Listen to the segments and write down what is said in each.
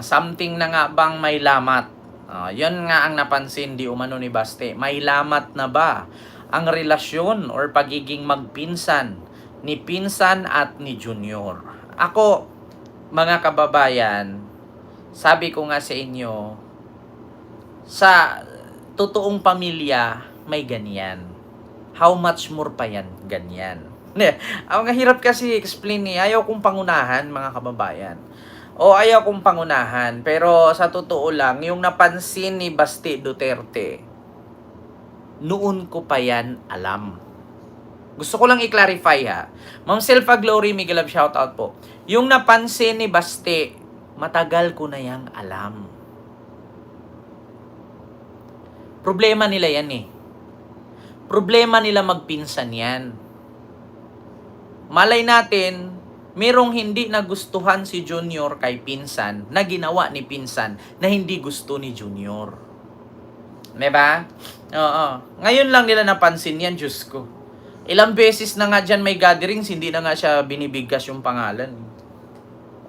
Something na nga bang may lamat? Yun nga ang napansin di umano ni Baste. May lamat na ba ang relasyon or pagiging magpinsan ni Pinsan at ni Junior? Ako, mga kababayan, sabi ko nga sa inyo, sa totoong pamilya, may ganyan. How much more pa yan, ganyan. Ang hirap kasi explain ayaw kong pangunahan, mga kababayan. O ayaw kong pangunahan, pero sa totoo lang, yung napansin ni Basti Duterte, noon ko pa yan alam. Gusto ko lang i-clarify ha. Ma'am Selfa Glory, Miguel Love, shoutout po. Yung napansin ni Basti, matagal ko na yang alam. Problema nila yan eh. Problema nila magpinsan yan. Malay natin, merong hindi nagustuhan si Junior kay Pinsan na ginawa ni Pinsan na hindi gusto ni Junior. Diba? Oo. Ngayon lang nila napansin yan, Diyos ko. Ilang beses na nga dyan may gatherings, hindi na nga siya binibigkas yung pangalan.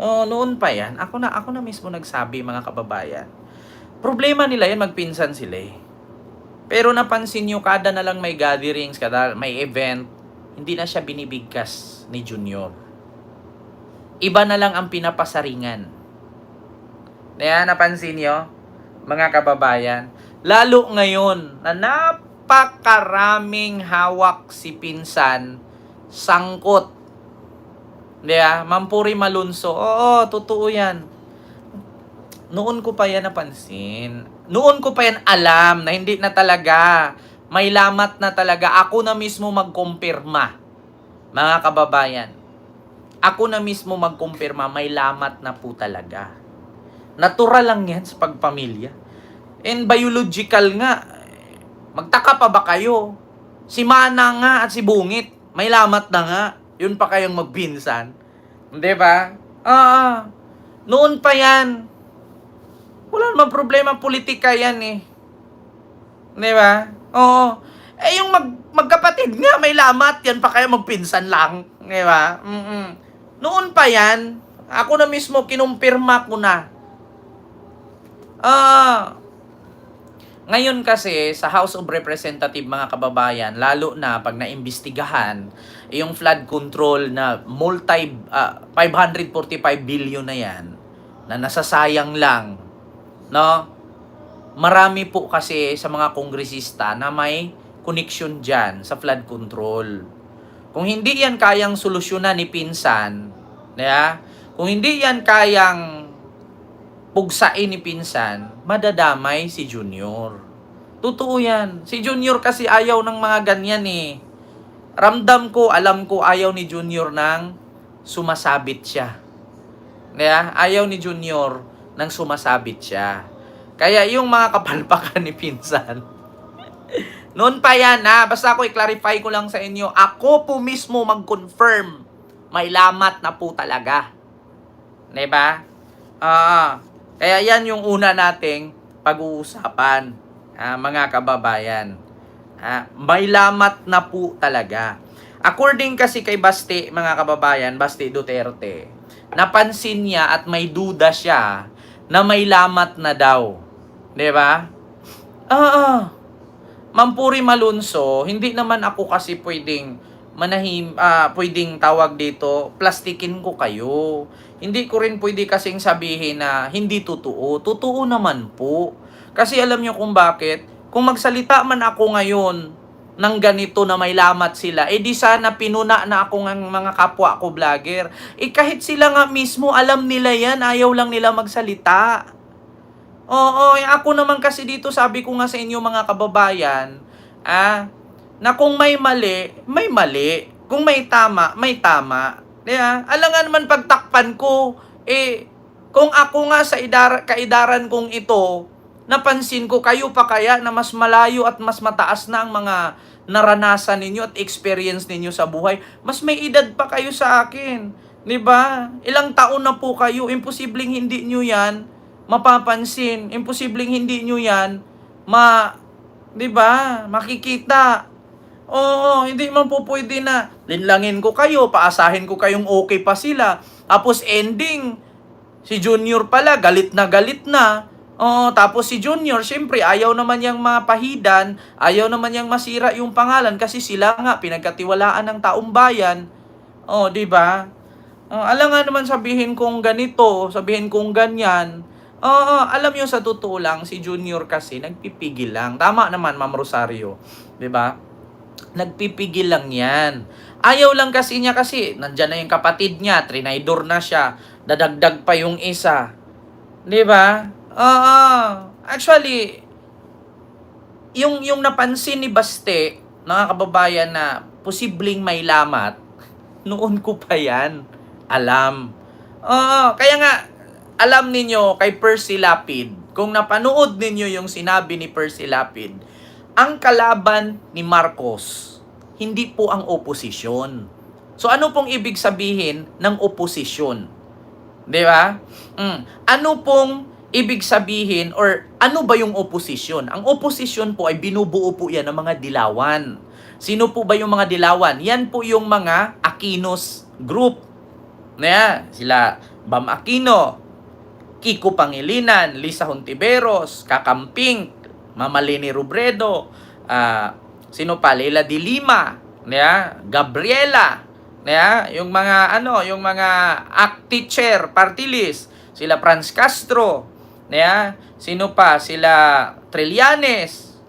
Noon pa yan. Ako na mismo nagsabi, mga kababayan. Problema nila yan, magpinsan sila eh. Pero napansin nyo, kada na lang may gatherings, kada may event, hindi na siya binibigkas ni Junior. Iba na lang ang pinapasaringan. Kaya napansin nyo, mga kababayan, lalo ngayon na napakaraming hawak si Pinsan, sangkot. Diba? Mampuri Malunso. Oo, totoo yan. Noon ko pa yan napansin. Noon ko pa yan alam na hindi na talaga. May lamat na talaga. Ako na mismo magkumpirma. Mga kababayan. Ako na mismo magkumpirma. May lamat na po talaga. Natural lang yan sa pagpamilya. And biological nga. Magtaka pa ba kayo? Si Mana nga at si Bungit. May lamat na nga. Yun pa kayong magpinsan. Diba? Noon pa yan. Wala naman problema, politika yan eh. Di ba? Oo. Yung magkapatid nga, may lamat. Yan pa kayo magpinsan lang. Di ba? Noon pa yan, ako na mismo, kinumpirma ko na. Ngayon kasi, sa House of Representatives, mga kababayan, lalo na pag naimbestigahan, yung flood control na 545 billion na yan, na nasasayang lang, no? Marami po kasi sa mga kongresista na may connection dyan sa flood control. Kung hindi yan kayang solusyonan ni Pinsan, kung hindi yan kayang pugsain ni Pinsan, madadamay si Junior. Totoo yan. Si Junior kasi ayaw ng mga ganyan eh. Ramdam ko, alam ko, ayaw ni Junior nang sumasabit siya. Ayaw ni Junior nang sumasabit siya. Kaya yung mga kapalpakan ni Pinsan, noon pa yan basta ako i-clarify ko lang sa inyo, ako po mismo mag-confirm, may lamat na po talaga. Diba? Kaya yan yung una nating pag-uusapan, mga kababayan. May lamat na po talaga. According kasi kay Basti, mga kababayan, Basti Duterte, napansin niya at may duda siya na may lamat na daw. Diba? Mampuri Malunso, hindi naman ako kasi pwedeng pwedeng tawag dito, plastikin ko kayo. Hindi ko rin pwede kasing sabihin na hindi totoo. Totoo naman po. Kasi alam nyo kung bakit? Kung magsalita man ako ngayon ng ganito na may lamat sila, di sana pinuna na ako ng mga kapwa ko vlogger. Kahit sila nga mismo, alam nila yan, ayaw lang nila magsalita. Oo, ako naman kasi dito, sabi ko nga sa inyo mga kababayan, na kung may mali, may mali. Kung may tama, may tama. Alam nga naman pagtakpan ko, kung ako nga sa kaidaran kong ito, napansin ko, kayo pa kaya na mas malayo at mas mataas na ang mga naranasan ninyo at experience ninyo sa buhay, mas may edad pa kayo sa akin. Diba? Ilang taon na po kayo, imposibleng hindi nyo yan mapapansin. Imposibleng hindi nyo yan diba? Makikita. Oo, hindi man po pwede na linlangin ko kayo, paasahin ko kayong okay pa sila. Tapos ending, Si Junior pala, galit na galit na. Oo, tapos si Junior, syempre, ayaw naman yang mapahidan, ayaw naman yang masira yung pangalan kasi sila nga, pinagkatiwalaan ng taong bayan. Oh, di ba? Alam nga naman sabihin kong ganito, sabihin kong ganyan. Oo, alam nyo sa totoo lang, si Junior kasi nagpipigil lang. Tama naman, Ma'am Rosario. Di ba? Nagpipigil lang yan. Ayaw lang kasi niya kasi, nandyan na yung kapatid niya, trinaydor na siya, dadagdag pa yung isa. Di ba? Oo. Actually, yung napansin ni Baste, mga kababayan na posibleng may lamat, noon ko pa yan alam. Oo, kaya nga, alam ninyo kay Percy Lapid, kung napanood ninyo yung sinabi ni Percy Lapid, ang kalaban ni Marcos, hindi po ang oposisyon. So ano pong ibig sabihin ng oposisyon? Di ba? Ano pong ibig sabihin or ano ba yung oposisyon? Ang oposisyon po ay binubuo po yan ng mga dilawan. Sino po ba yung mga dilawan? Yan po yung mga Aquinos group. Sila Bam Aquino, Kiko Pangilinan, Lisa Hontiveros, Kakamping, Mama Leni Robredo, sino pa? Leila de Lima, Gabriela, yung mga yung mga ACT teacher, party list, sila Franz Castro, sino pa? Sila Trillanes,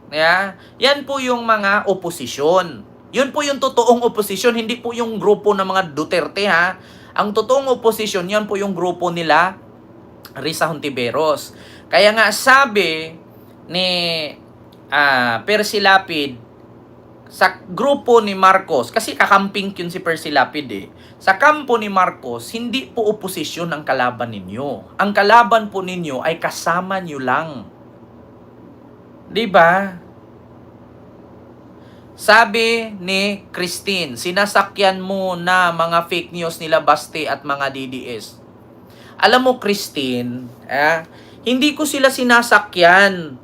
yan po yung mga oposisyon. Yun po yung totoong oposisyon, hindi po yung grupo ng mga Duterte, ha. Ang totoong oposisyon, yan po yung grupo nila Risa Hontiveros. Kaya nga sabi ni Percy Lapid, sa grupo ni Marcos, kasi kakamping yun si Percy Lapid sa kampo ni Marcos, hindi po oposisyon ang kalaban ninyo. Ang kalaban po ninyo ay kasama nyo lang. Diba? Sabi ni Christine, sinasakyan mo na mga fake news nila Baste at mga DDS. Alam mo, Christine, hindi ko sila sinasakyan.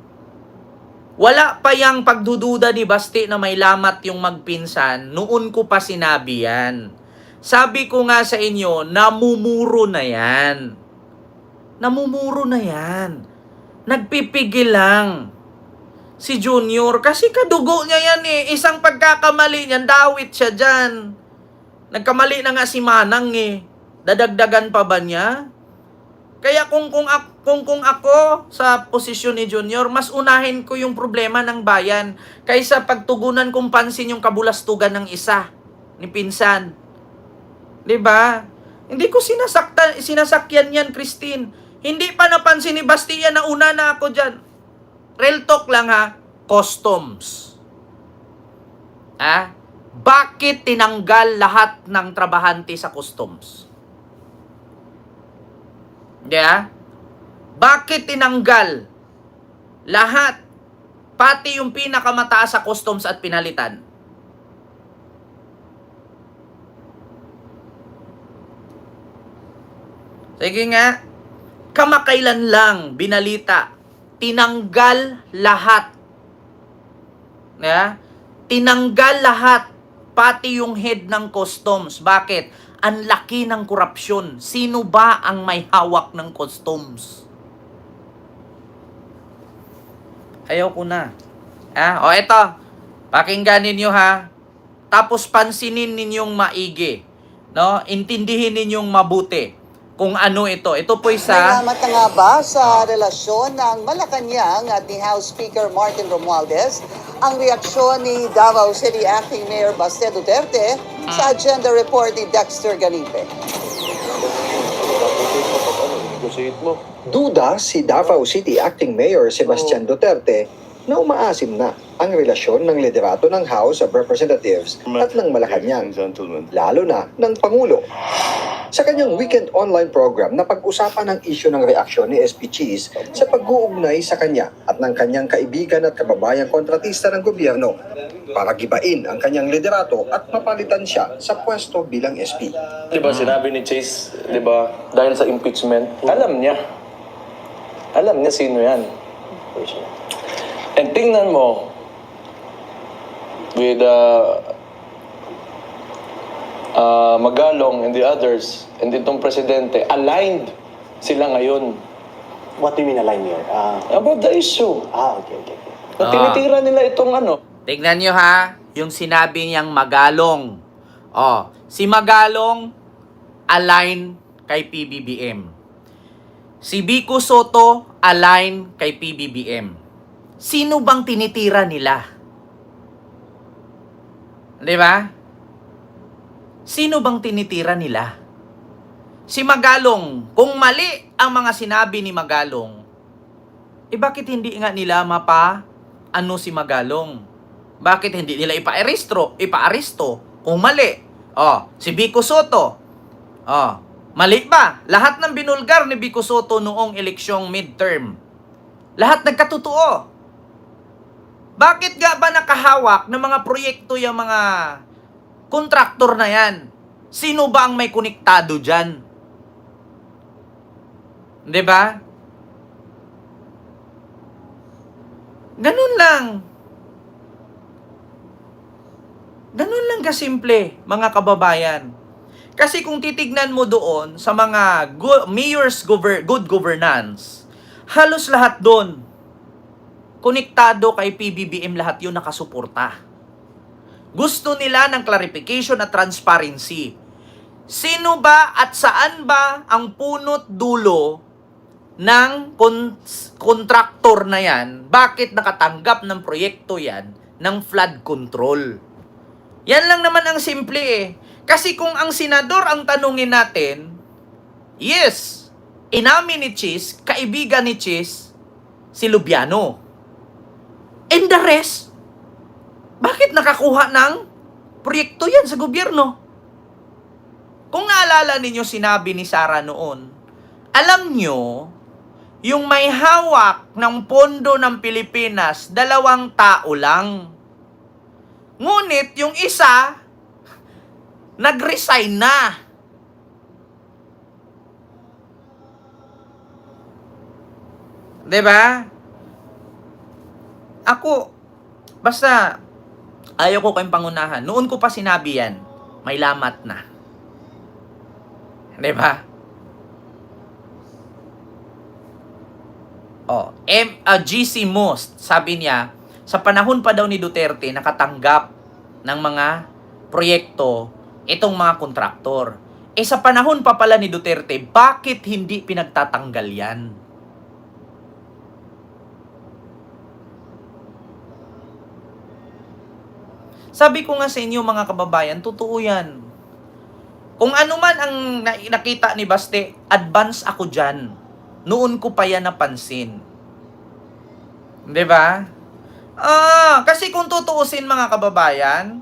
Wala pa yang pagdududa ni Baste na may lamat yung magpinsan. Noon ko pa sinabi yan. Sabi ko nga sa inyo, namumuro na yan. Namumuro na yan. Nagpipigil lang si Junior kasi kadugo niya yan Isang pagkakamali niyan, dawit siya dyan. Nagkamali na nga si Manang Dadagdagan pa ba niya? Kaya kung ako sa posisyon ni Junior, mas unahin ko yung problema ng bayan kaysa pagtugunan kong pansin yung kabulastugan ng isa ni pinsan. 'Di ba? Hindi ko sinasakyan yan, Christine. Hindi pa napansin ni Bastilla na una na ako diyan. Real talk lang ha, customs. Bakit tinanggal lahat ng trabahante sa customs? Bakit tinanggal lahat, pati yung pinakamataas sa customs at pinalitan? Sige nga, kamakailan lang binalita, tinanggal lahat. Tinanggal lahat, pati yung head ng customs. Bakit? Ang laki ng korupsyon. Sino ba ang may hawak ng customs? Ayaw ko na. Eto. Pakinggan ninyo ha. Tapos pansinin ninyong maigi. No? Intindihin ninyong mabuti kung ano ito. Ito po isa. Salamat na nga ba sa relasyon ng Malacanang at ni House Speaker Martin Romualdez ang reaksyon ni Davao City Acting Mayor Baste Duterte sa agenda report ni Dexter Ganipe? Duda si Davao City Acting Mayor Sebastian Duterte na umaasim na ang relasyon ng liderato ng House of Representatives at ng Malacanang, lalo na ng Pangulo. Sa kanyang weekend online program na pag-usapan ang isyu ng reaksyon ni SP Cheese sa pag-uugnay sa kanya at ng kanyang kaibigan at kababayang kontratista ng gobyerno para gibain ang kanyang liderato at mapalitan siya sa pwesto bilang SP. Diba sinabi ni Chase, diba, dahil sa impeachment, alam niya sino yan. And tingnan mo, with Magalong and the others, and itong presidente, aligned sila ngayon. What do you mean align here? About the issue. Okay. Na tinitira nila itong ano. Tignan nyo ha, yung sinabi niyang Magalong. Si Magalong, align kay PBBM. Si Vico Soto, align kay PBBM. Sino bang tinitira nila? Di ba? Sino bang tinitira nila? Si Magalong, kung mali ang mga sinabi ni Magalong, bakit hindi nga nila ano si Magalong? Bakit hindi nila ipaaresto kung mali? Si Vico Soto. Mali ba? Lahat ng binulgar ni Vico Soto noong eleksyong midterm. Lahat nagkatotoo. Bakit nga ba nakahawak ng mga proyekto yung mga kontraktor na yan? Sino ba ang may konektado dyan? Di ba? Ganun lang. Ganun lang kasimple, mga kababayan. Kasi kung titignan mo doon sa mga mayor's good governance, halos lahat doon, konektado kay PBBM, lahat yun nakasuporta. Gusto nila ng clarification at transparency. Sino ba at saan ba ang punot dulo ng kontraktor na yan? Bakit nakatanggap ng proyekto yan ng flood control? Yan lang naman ang simple eh. Kasi kung ang senador ang tanungin natin, yes, inamin ni Chis, kaibigan ni Chis, si Lubiano. And the rest, bakit nakakuha ng proyekto yan sa gobyerno? Kung naalala ninyo sinabi ni Sara noon, alam nyo, yung may hawak ng pondo ng Pilipinas, 2 tao lang. Ngunit yung isa, nag-resign na. Diba? Ako, basta, ayaw ko kayong pangunahan. Noon ko pa sinabi yan, may lamat na. Diba? GC Most, sabi niya, sa panahon pa daw ni Duterte, nakatanggap ng mga proyekto itong mga kontraktor. Sa panahon pa pala ni Duterte, bakit hindi pinagtatanggal yan? Sabi ko nga sa inyo mga kababayan, totoo yan. Kung ano man ang nakita ni Baste, advance ako dyan. Noon ko pa yan napansin. Diba? Kasi kung tutuusin mga kababayan,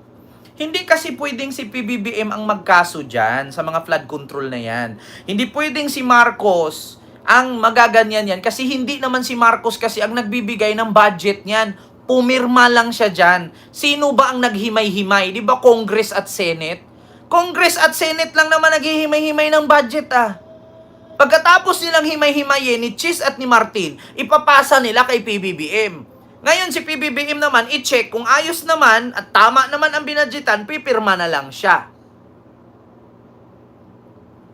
hindi kasi pwedeng si PBBM ang magkaso dyan sa mga flood control na yan. Hindi pwedeng si Marcos ang magaganyan yan kasi hindi naman si Marcos kasi ang nagbibigay ng budget niyan. Pumirma lang siya dyan. Sino ba ang naghimay-himay? Di ba Congress at Senate? Congress at Senate lang naman naghihimay-himay ng budget Pagkatapos nilang himay-himayin ni Chis at ni Martin, ipapasa nila kay PBBM. Ngayon si PBBM naman, i-check kung ayos naman at tama naman ang binadgetan, pipirma na lang siya.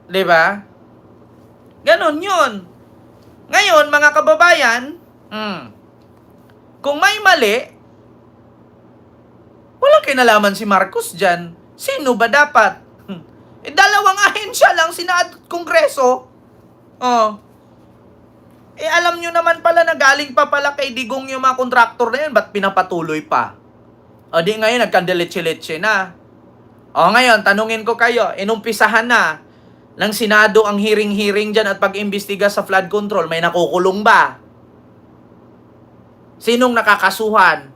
Diba? Ganon yun. Ngayon, mga kababayan, kung may mali, walang kinalaman si Marcos dyan. Sino ba dapat? Dalawang ahensya lang, Senado at Kongreso. Alam nyo naman pala na galing pa pala kay Digong yung mga kontraktor na yan, ba't pinapatuloy pa? Di ngayon, nagkandiletse-letse na. Ngayon, tanungin ko kayo, inumpisahan na ng Senado ang hearing-hearing dyan at pag-imbestiga sa flood control, may nakukulong ba? Sinong nakakasuhan?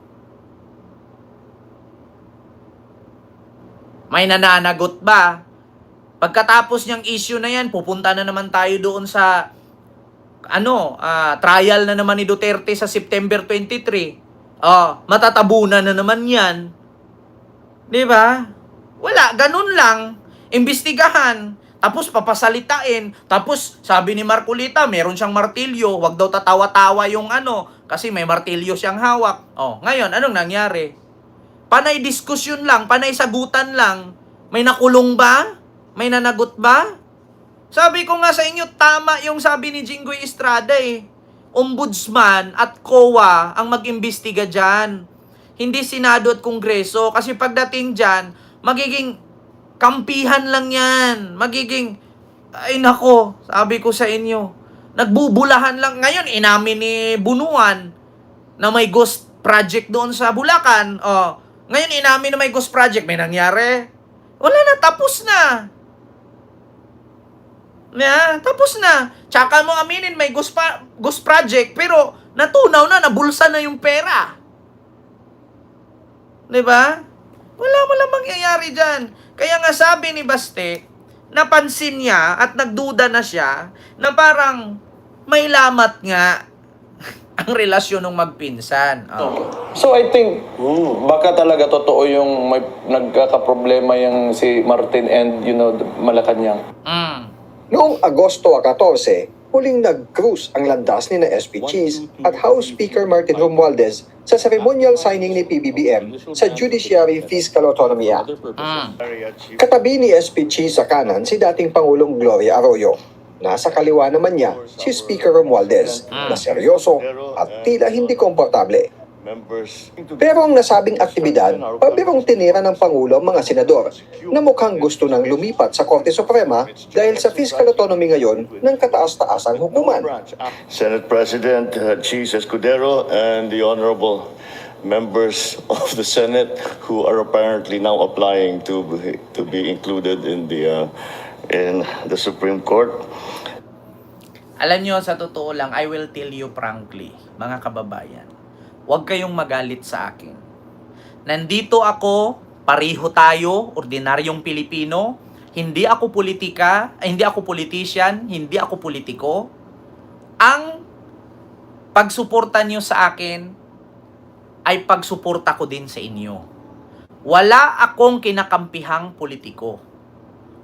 May nananagot ba? Pagkatapos niyang issue na yan, pupunta na naman tayo doon sa trial na naman ni Duterte sa September 23. Matatabunan na naman yan. Di ba? Wala, ganun lang. Imbestigahan. Tapos papasalitain. Tapos sabi ni Marcolita, meron siyang martilyo. Huwag daw tatawa-tawa yung kasi may martilyo siyang hawak. Ngayon, anong nangyari? Panay diskusyon lang, panay sagutan lang. May nakulong ba? May nanagot ba? Sabi ko nga sa inyo, tama yung sabi ni Jinggoy Estrada eh. Ombudsman at COA ang mag-imbestiga dyan. Hindi Senado at Kongreso. Kasi pagdating dyan, magiging kampihan lang yan. Magiging, ay nako, sabi ko sa inyo, nagbubulahan lang. Ngayon, inamin ni Bunuan na may ghost project doon sa Bulacan. Oh, ngayon, inamin na may ghost project. May nangyari? Wala na, tapos na. Yeah, tapos na. Tsaka mo aminin may ghost project pero natunaw na, nabulsa na yung pera. 'Di ba? Wala mangyayari diyan. Kaya nga sabi ni Baste, napansin niya at nagduda na siya na parang may lamat nga ang relasyon ng magpinsan. Oh. So I think baka talaga totoo yung may nagkakaproblema yung si Martin and Malacanang. Noong Agosto 14, huling nag-cruise ang landas ni na SP Cheese at House Speaker Martin Romualdez sa ceremonial signing ni PBBM sa Judiciary Fiscal Autonomy Act. Katabi ni SP Cheese sa kanan si dating Pangulong Gloria Arroyo. Nasa kaliwa naman niya si Speaker Romualdez na seryoso at tila hindi komportable. Pero ang nasabing aktibidad, pabirong tinira ng Pangulo ang mga senador na mukhang gusto nang lumipat sa Korte Suprema dahil sa fiscal autonomy ngayon ng kataas-taasang hukuman. Senate President Cheese Escudero and the honorable members of the Senate who are apparently now applying to be included in the Supreme Court. Alam nyo, sa totoo lang, I will tell you frankly, mga kababayan, huwag kayong magalit sa akin. Nandito ako, pareho tayo, ordinaryong Pilipino. Hindi ako hindi ako politician, hindi ako politiko. Ang pagsuporta nyo sa akin ay pagsuporta ko din sa inyo. Wala akong kinakampihang politiko.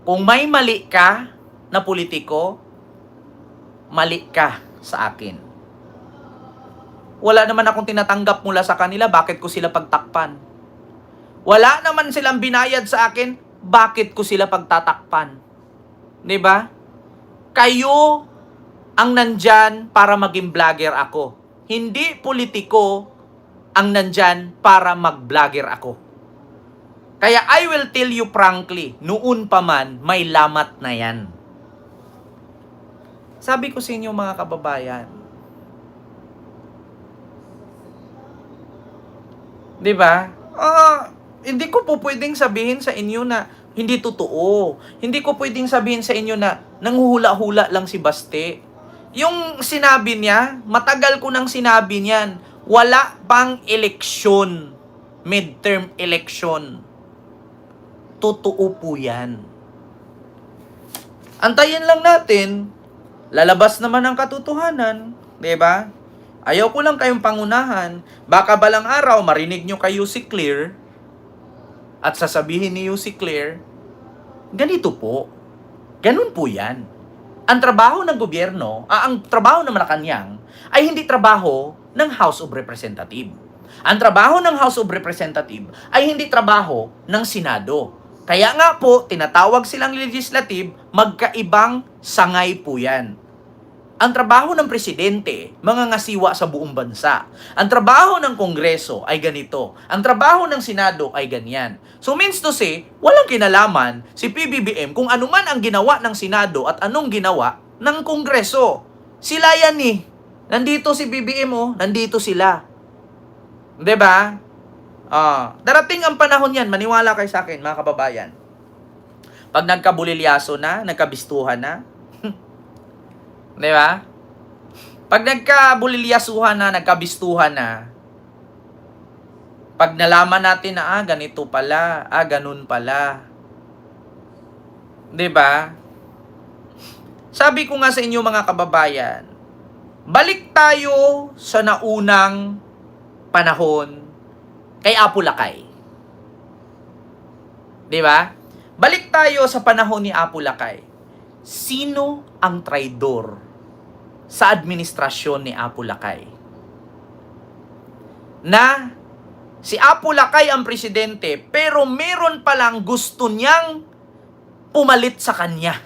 Kung may mali ka na politiko, mali ka sa akin. Wala naman akong tinatanggap mula sa kanila, bakit ko sila pagtakpan? Wala naman silang binayad sa akin, bakit ko sila pagtatakpan? 'Di ba? Kayo ang nandyan para maging vlogger ako. Hindi politiko ang nandyan para mag-vlogger ako. Kaya I will tell you frankly, noon pa man, may lamat na yan. Sabi ko sa inyo mga kababayan, 'di ba? Hindi ko po pwedeng sabihin sa inyo na hindi totoo. Hindi ko pwedeng sabihin sa inyo na nanghuhula-hula lang si Baste. Yung sinabi niya, matagal ko nang sinabi niyan, wala pang eleksyon, midterm election. Totoo po yan. Antayin lang natin, lalabas naman ang katotohanan, 'di ba? Ayaw ko lang kayong pangunahan. Baka balang araw marinig nyo kay UC Clear at sasabihin ni UC Clear, ganito po. Ganun po yan. Ang trabaho ng gobyerno, ang trabaho ng Malacanang ay hindi trabaho ng House of Representatives. Ang trabaho ng House of Representatives ay hindi trabaho ng Senado. Kaya nga po, tinatawag silang legislative, magkaibang sangay po yan. Ang trabaho ng presidente, mga ngasiwa sa buong bansa. Ang trabaho ng Kongreso ay ganito. Ang trabaho ng Senado ay ganyan. So means to say, walang kinalaman si PBBM kung ano man ang ginawa ng Senado at anong ginawa ng Kongreso. Sila yan eh. Nandito si BBM oh, nandito sila. 'Di ba? Darating ang panahon yan, maniwala kayo sa akin mga kababayan. Pag nagkabulilyaso na, nagkabistuhan na, 'di ba? Pag nagkabulilyasuhan na, nagkabistuhan na, pag nalaman natin na ganito pala, ganun pala. 'Di ba? Sabi ko nga sa inyo mga kababayan, balik tayo sa naunang panahon kay Apo Lakay. 'Di ba? Balik tayo sa panahon ni Apo Lakay. Sino ang traidor sa administrasyon ni Apo Lakay? Na si Apo Lakay ang presidente pero meron palang gusto niyang pumalit sa kanya.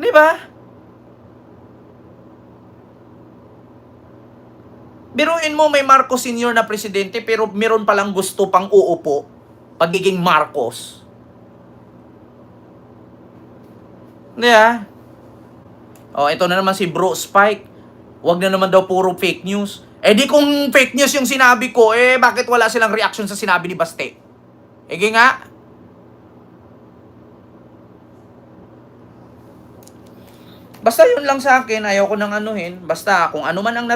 Di ba? Biruin mo may Marcos Sr. na presidente pero meron palang gusto pang uupo pagiging Marcos. Di ba? Oh, ito na naman si Bro Spike. Wag na naman daw puro fake news. Eh di kung fake news yung sinabi ko, eh bakit wala silang reaction sa sinabi ni Baste? Ege nga. Basta yun lang sa akin, ayaw ko nang anuhin. Basta kung ano man ang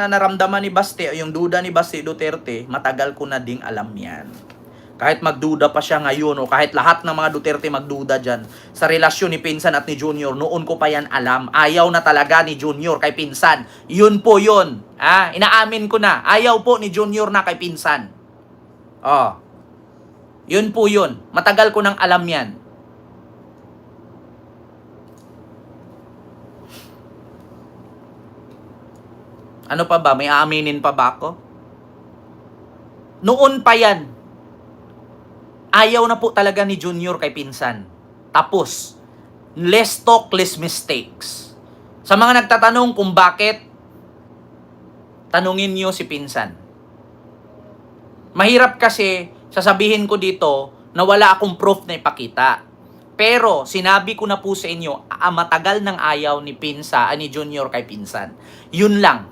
naramdaman ni Baste o yung duda ni Baste Duterte, matagal ko na ding alam yan. Kahit magduda pa siya ngayon o kahit lahat ng mga Duterte magduda dyan sa relasyon ni Pinsan at ni Junior, noon ko pa yan alam. Ayaw na talaga ni Junior kay Pinsan. Yun po yun. Inaamin ko na. Ayaw po ni Junior na kay Pinsan. Oh. Yun po yun. Matagal ko nang alam yan. Ano pa ba? May aaminin pa ba ako? Noon pa yan. Ayaw na po talaga ni Junior kay Pinsan. Tapos, less talk, less mistakes. Sa mga nagtatanong kung bakit, tanungin nyo si Pinsan. Mahirap kasi, sasabihin ko dito, na wala akong proof na ipakita. Pero, sinabi ko na po sa inyo, matagal ng ayaw ni ni Junior kay Pinsan. Yun lang.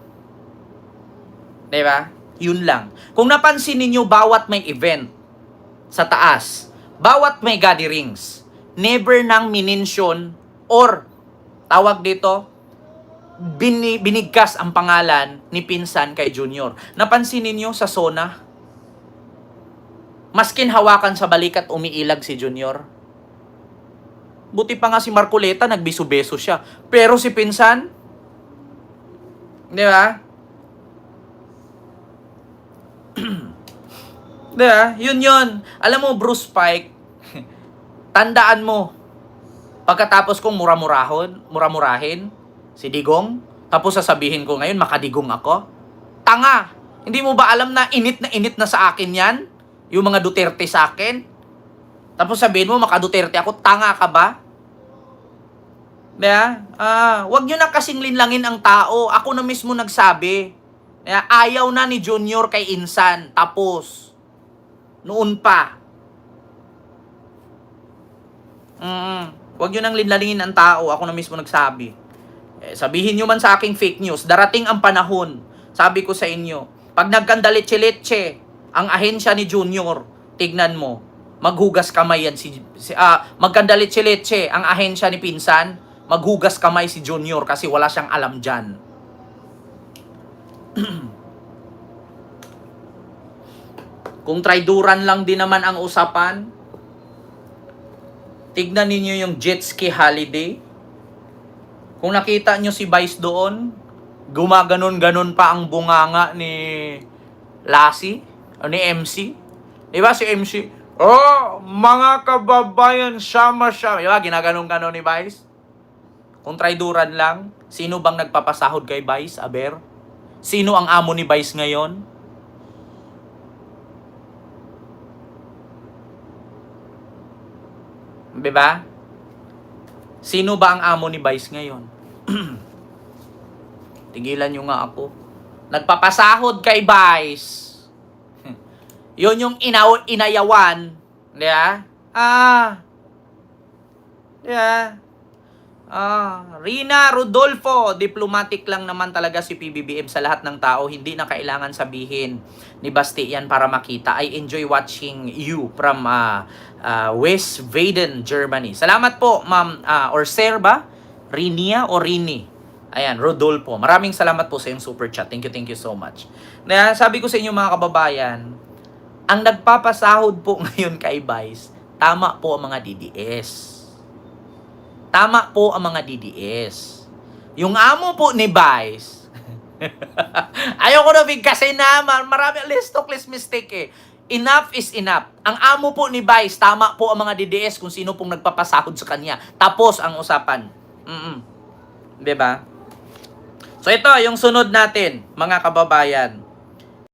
Diba? Yun lang. Kung napansin ninyo, bawat may event sa taas, bawat may gatherings, never nang minensyon or tawag dito, binigkas ang pangalan ni Pinsan kay Junior. Napansin ninyo sa SONA? Maskin hawakan sa balikat umiilag si Junior. Buti pa nga si Marcoleta, nagbiso-beso siya. Pero si Pinsan, di ba? Diba? Yun. Alam mo, Bruce Spike, tandaan mo, pagkatapos kong muramurahin si Digong, tapos sasabihin ko ngayon, makadigong ako. Tanga! Hindi mo ba alam na init na sa akin yan? Yung mga Duterte sa akin? Tapos sabihin mo, maka-Duterte ako, tanga ka ba? Diba? Wag nyo na kasing linlangin ang tao. Ako na mismo nagsabi. Ayaw na ni Junior kay Insan. Tapos, noon pa. Huwag nyo nang linlalingin ang tao. Ako na mismo nagsabi. Sabihin nyo man sa aking fake news, darating ang panahon, sabi ko sa inyo, pag nagkandalitse-litse ang ahensya ni Junior, tignan mo, maghugas kamay yan magkandalitse-litse ang ahensya ni Pinsan, maghugas kamay si Junior kasi wala siyang alam dyan. Kung traiduran lang din naman ang usapan, tignan ninyo yung jet ski holiday. Kung nakita nyo si Vice doon, gumaganon-ganon pa ang bunganga ni Lassie, o ni MC. Diba si MC? Oh, mga kababayan, sama-sama. Diba, ginaganon-ganon ni Vice? Kung traiduran lang, sino bang nagpapasahod kay Vice, Aber? Sino ang amo ni Vice ngayon? Diba? Sino ba ang amo ni Vice ngayon? Tigilan nyo nga ako. Nagpapasahod kay Vice. Yun yung inayawan. Diba? Diba? Rina Rodolfo, diplomatic lang naman talaga si PBBM sa lahat ng tao. Hindi na kailangan sabihin ni Basti yan para makita. I enjoy watching you from West Baden, Germany. Salamat po, ma'am, or sir ba? Rinia o Rini? Ayan, Rodolfo. Maraming salamat po sa iyong super chat. Thank you so much. Sabi ko sa inyo mga kababayan, ang nagpapasahod po ngayon kay Vice, tama po ang mga DDS. Tama po ang mga DDS. Yung amo po ni Vice, ayoko na bigkasin naman, marami less talk, less mistake eh. Enough is enough. Ang amo po ni Vice, tama po ang mga DDS kung sino pong nagpapasahod sa kanya. Tapos ang usapan. Diba? So ito, yung sunod natin, mga kababayan.